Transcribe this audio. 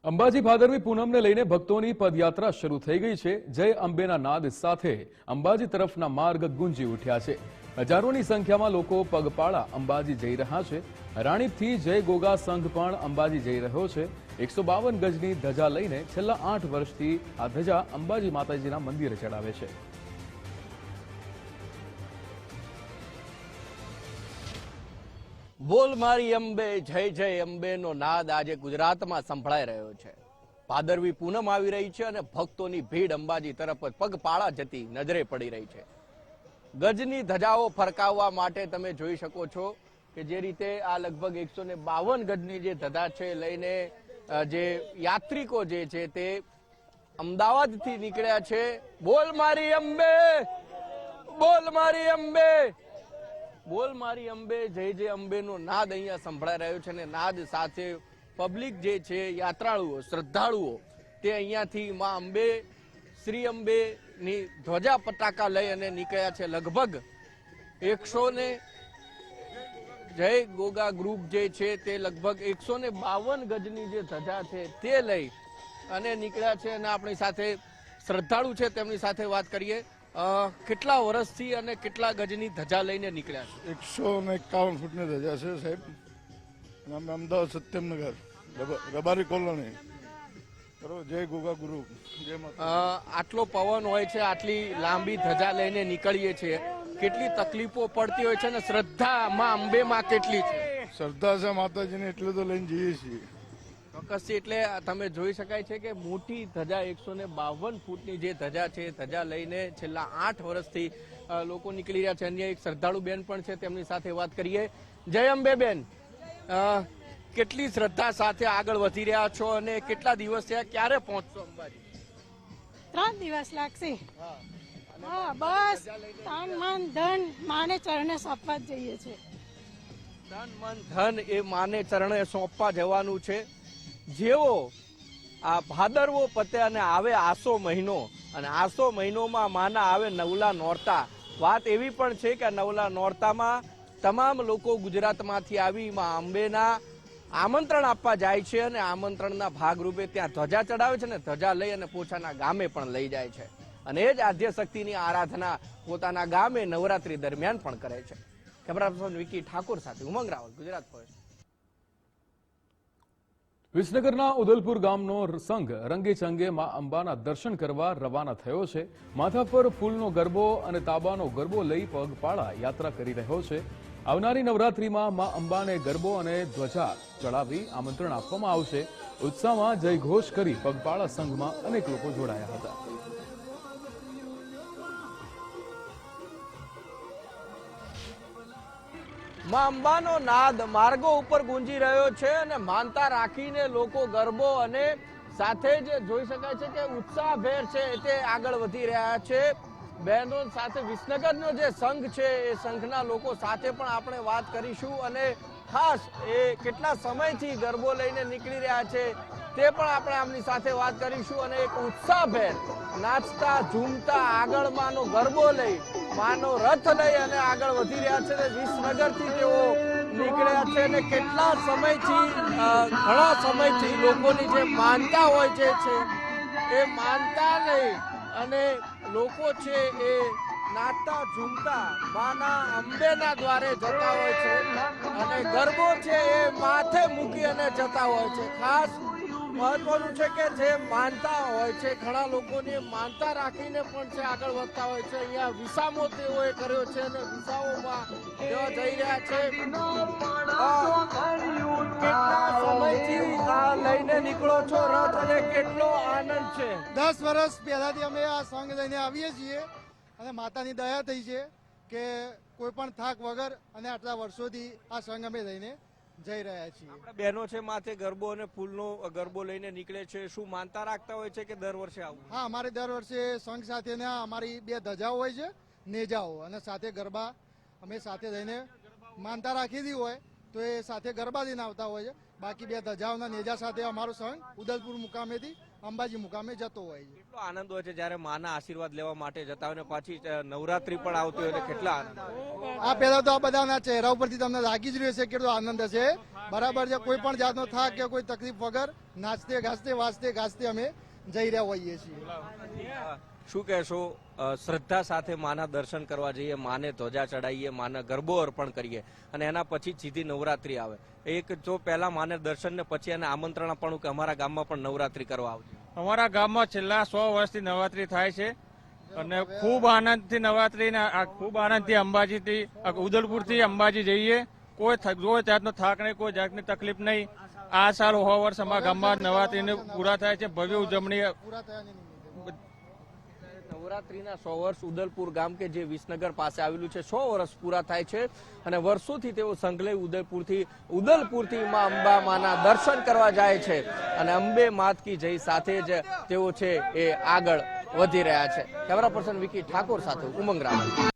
અંબાજી ભાદરવી પૂનમને લઈને ભક્તોની પદયાત્રા શરૂ થઈ ગઈ છે। જય અંબેના નાદ સાથે અંબાજી તરફના માર્ગ ગુંજી ઉઠ્યા છે। હજારોની સંખ્યામાં લોકો પગપાળા અંબાજી જઈ રહ્યા છે। રાણીપથી જય ગોગા સંઘ પણ અંબાજી જઈ રહ્યો છે। 152 ગજની ધજા લઈને છેલ્લા 8 વર્ષથી આ ધજા અંબાજી માતાજીના મંદિરે ચડાવે છે। બોલ મારી અંબે જય જય અંબે નો નાદ આજે ગુજરાતમાં સંભળાઈ રહ્યો છે। ભાદરવી પૂનમ આવી રહી છે અને ભક્તોની ભીડ અંબાજી તરફ પગપાળા જતી નજરે પડી રહી છે। ગજની ધજાઓ ફરકાવવા માટે તમે જોઈ શકો છો કે જે રીતે આ લગભગ 152 ગજની જે ધજા છે લઈને જે યાત્રિકો જે છે તે અમદાવાદથી નીકળ્યા છે। બોલ મારી અંબે, બોલ મારી અંબે, બોલ મારી અંબે જય જય અંબે નો નાદ અહીંયા સંભળાઈ રહ્યો છે અને નાદ સાથે પબ્લિક જે છે યાત્રાળુઓ શ્રદ્ધાળુઓ તે અહીંયાથી માં અંબે શ્રી અંબે ની ધ્વજા પતાકા લઈ અને નીકળ્યા છે। લગભગ 100 ને જય ગોગા ગ્રુપ જે છે તે લગભગ 152 ગજની જે ધજા છે તે લઈ અને નીકળ્યા છે અને આપણી સાથે શ્રદ્ધાળુ છે તેમની સાથે વાત કરીએ। કેટલા વર્ષથી અને કેટલા ગજની ધજા લઈને નીકળ્યા છે? 151 ફૂટની ધજા છે સાહેબ। અમે અમદાવાદ સત્યમનગર રબારી કોલોની બરોબર જય ગોગા ગુરુ જય માતા। આટલો પવન હોય છે, આટલી લાંબી ધજા લઈને નીકળીએ છીએ, કેટલી તકલીફો પડતી હોય છે અને શ્રદ્ધા માં અંબેમાં કેટલી છે? શ્રદ્ધા છે માતાજીને એટલે તો લઈને જઈએ છીએ ચોક્કસથી। એટલે તમે જોઈ શકાય છે કે મોટી ધજા 152 ફૂટની જે ધજા છે ધજા લઈને છેલ્લા 8 વર્ષથી લોકો નીકળી રહ્યા છે। અન્ય એક શ્રદ્ધાળુ બેન પણ છે, તેમની સાથે વાત કરીએ। જય અંબે બેન, કેટલી શ્રદ્ધા સાથે આગળ વધી રહ્યા છો અને કેટલા દિવસ થયા, ક્યારે પહોંચશો અંબાજી? 3 દિવસ લાગશે। હા બસ તન મન ધન માને ચરણે સોંપવા જઈએ છે। તન મન ધન એ માને ચરણે સોંપવા જવાનું છે। જેવો આ ભાદરવો પતે અને આવે આસો મહિનો અને આસો મહિનોમાં માના આવે નવલા નોરતા। વાત એવી પણ છે કે નવલા નોરતામાં તમામ લોકો ગુજરાતમાંથી આવી માં અંબેના આમંત્રણ આપવા જાય છે અને આમંત્રણના ભાગરૂપે ત્યાં ધજા ચડાવે છે ને ધજા લઈ અને પોતાના ગામે પણ લઈ જાય છે અને એ જ આદ્ય શક્તિની આરાધના પોતાના ગામે નવરાત્રી દરમિયાન પણ કરે છે। કેમેરા પર્સન વિકી ઠાકોર સાથે ઉમંગ રાવલ, ગુજરાત ફર્સ્ટ। વિસનગરના ઉદલપુર ગામનો સંઘ રંગે ચંગે માં અંબાના દર્શન કરવા રવાના થયો છે। માથા પર ફૂલનો ગરબો અને તાબાનો ગરબો લઈ પગપાળા યાત્રા કરી રહ્યો છે। આવનારી નવરાત્રીમાં માં અંબાને ગરબો અને ધ્વજા ચડાવી આમંત્રણ આપવામાં આવશે। ઉત્સાહમાં જયઘોષ કરી પગપાળા સંઘમાં અનેક લોકો જોડાયા હતા। માં અંબાનો નાદ માર્ગો ઉપર ગુંજી રહ્યો છે અને માનતા રાખીને લોકો ગરબો અને સાથે જ જોઈ શકાય છે કે ઉત્સાહભેર છે તે આગળ વધી રહ્યા છે। બહેનો સાથે વિસનગરનો જે સંઘ છે એ સંઘના લોકો સાથે પણ આપણે વાત કરીશું અને ખાસ એ કેટલા સમયથી ગરબો લઈને નીકળી રહ્યા છે તે પણ આપણે આમની સાથે વાત કરીશું અને એક ઉત્સાહભેર નાચતા ઝૂમતા આગળ માનો ગરબો લઈ માનો રથ લઈ અને આગળ વધી રહ્યા છે। વિસનગરથી તેઓ નીકળ્યા છે અને કેટલા સમયથી ઘણા સમયથી લોકોની જે માનતા હોય છે એ માનતા લઈ અને લોકો છે એ નાચતા ઝૂમતા માના અંબેના દ્વારે જતા હોય છે અને ગરબો છે એ માથે મૂકી અને જતા હોય છે। ખાસ મહત્વનું છે કે જે માનતા હોય છે ઘણા લોકોની માનતા રાખીને પણ છે આગળ વધતા હોય છે। અહીંયા વિસામો તેઓએ કર્યો છે અને વિસામોમાં તેઓ જઈ રહ્યા છે। કેટલા સમયથી આ લઈને નીકળો છો રથ અને કેટલો આનંદ છે? 10 વર્ષ પહેલાથી અમે આ સંઘ લઈને આવીએ છીએ અને માતાની દયા થઈ છે કે કોઈ પણ થાક વગર અને આટલા વર્ષોથી આ સંઘ અમે લઈને જઈ રહ્યા છીએ। આપણા બહેનો છે માથે ગરબો અને ફૂલનો ગરબો લઈને નીકળે છે, શું માનતા રાખતા હોય છે કે દર વર્ષે આવું? હા, અમારે દર વર્ષે સંઘ સાથેના અમારી 2 ધજાઓ હોય છે, નેજાઓ, અને સાથે ગરબા અમે સાથે લઈને માનતા રાખીધી હોય તો એ સાથે ગરબા લઈને આવતા હોય છે. બાકી બે ધજાઓના નેજા સાથે અમારો સંઘ ઉદલપુર મુકામેથી અંબાજી મુકામે જતો હોય છે. કેટલો આનંદ હોય છે જ્યારે માના આશીર્વાદ લેવા માટે જતા હોય ને પાછી નવરાત્રી પણ આવતી હોય એટલે કેટલા આનંદ હોય. આ પહેલા તો આ બધાના ચહેરા ઉપરથી તમને લાગી જ રહ્યો છે કેટલો આનંદ હશે. બરાબર છે, કોઈ પણ જાતનો થાક કે કોઈ તકલીફ વગર નાચતે ગાજતે વાજતે ગાજતે અમે જઈ રહ્યા હોઈએ છીએ. શું કહેશો, શ્રદ્ધા સાથે માના દર્શન કરવા જઈએ, માને ધ્વજા ચડાવીએ, માને ગરબો અર્પણ કરીએ અને એના પછી સીધી નવરાત્રી આવે. એક જો પહેલા માને દર્શન ને પછી એને આમંત્રણ આપવાનું કે અમારા ગામમાં પણ નવરાત્રી કરવા આવજો. અમારા ગામમાં છેલ્લા 100 વર્ષથી નવરાત્રી થાય છે અને ખૂબ આનંદથી નવરાત્રી ખૂબ આનંદથી અંબાજીથી ઉદલપુરથી અંબાજી જઈએ. કોઈ જાતનો થાક નહીં, કોઈ જાતની તકલીફ નહીં. આ સાલ 100 વર્ષ અમારા ગામમાં નવરાત્રીને પૂરા થાય છે. ભવ્ય ઉજવણી પૂરા થયાની નિમિત્તે નવરાત્રીના 100 વર્ષ ઉદલપુર ગામ કે જે વિસનગર પાસે આવેલું છે 100 વર્ષ પૂરા થાય છે અને વર્ષોથી તેઓ સંઘ લઈ ઉદલપુરથી માં અંબા માના દર્શન કરવા જાય છે અને અંબે માત કી જય સાથે જ તેઓ છે એ આગળ વધી રહ્યા છે. કેમેરા પર્સન વિકી ઠાકોર સાથે ઉમંગ રાવલ.